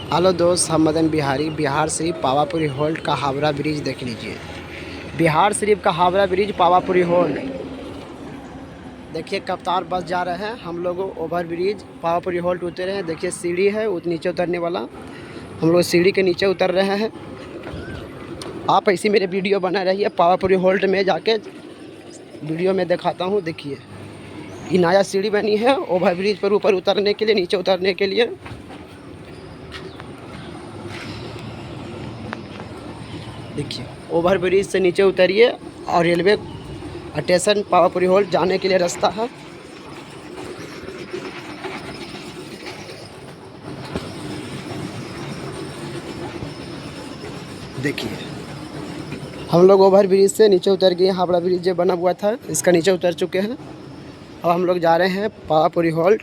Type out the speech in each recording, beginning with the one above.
Hello दोस्त, हम Madan Bihari Bihar Sharif Pawapuri hold का हावड़ा ब्रिज देख लीजिए। बिहार शरीफ का हावड़ा ब्रिज पावापुरी होल्ड। देखिए कप्तार बस जा रहे हैं, हम लोग ओवर ब्रिज पावापुरी होल्ड उतरे हैं। देखिए सीढ़ी है नीचे उतरने वाला, हम लोग सीढ़ी के नीचे उतर रहे हैं। आप ऐसी मेरे वीडियो बना रहिए। पावापुरी होल्ड में जाके वीडियो में दिखाता हूँ। देखिए ये नया सीढ़ी बनी है ओवर ब्रिज पर ऊपर उतरने के लिए, नीचे उतरने के लिए। देखिए ओवर ब्रिज से नीचे उतरिए और रेलवे स्टेशन पावापुरी होल्ड जाने के लिए रास्ता है। देखिए हम लोग ओवर ब्रिज से नीचे उतर गए। हावड़ा ब्रिज जो बना हुआ था इसका नीचे उतर चुके हैं। अब हम लोग जा रहे हैं पावापुरी होल्ड।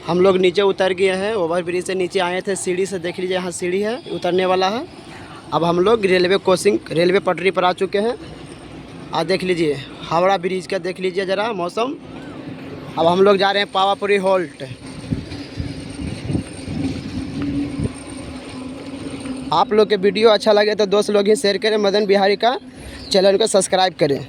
हम लोग नीचे उतर गए हैं। ओवर ब्रिज से नीचे आए थे सीढ़ी से। देख लीजिए यहाँ सीढ़ी है, उतरने वाला है। अब हम लोग रेलवे पटरी पर आ चुके हैं। देख लीजिए हावड़ा ब्रिज का, देख लीजिए ज़रा मौसम। अब हम लोग जा रहे हैं पावापुरी होल्ड। आप लोग के वीडियो अच्छा लगे तो दोस्त लोग ही शेयर करें। मदन बिहारी का चैनल को सब्सक्राइब करें।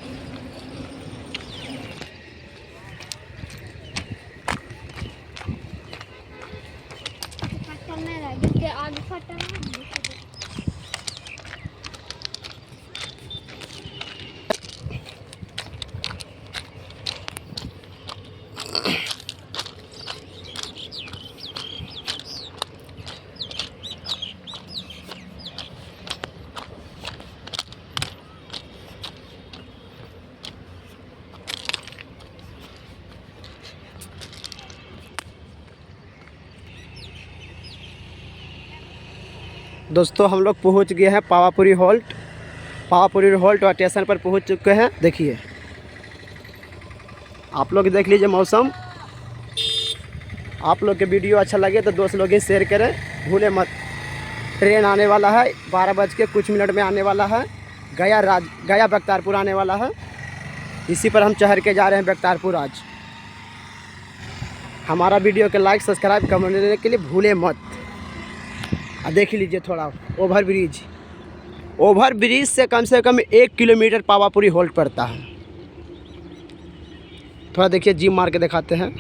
दोस्तों हम लोग पहुंच गए हैं पावापुरी होल्ड स्टेशन पर पहुंच चुके हैं। देखिए आप लोग देख लीजिए मौसम। आप लोग के वीडियो अच्छा लगे तो दोस्त लोग ही शेयर करें, भूले मत। ट्रेन आने वाला है 12 बज के कुछ मिनट में आने वाला है। गया बख्तियारपुर आने वाला है। इसी पर हम चढ़ के जा रहे हैं बख्तियारपुर आज। हमारा वीडियो के लाइक सब्सक्राइब कमेंट देने के लिए भूले मत। देख लीजिए थोड़ा ओवर ब्रिज से कम 1 किलोमीटर पावापुरी होल्ड पड़ता है। थोड़ा देखिए जिम मार के दिखाते हैं।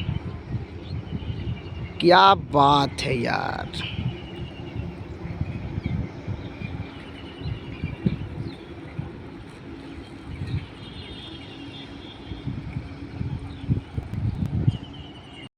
क्या बात है यार।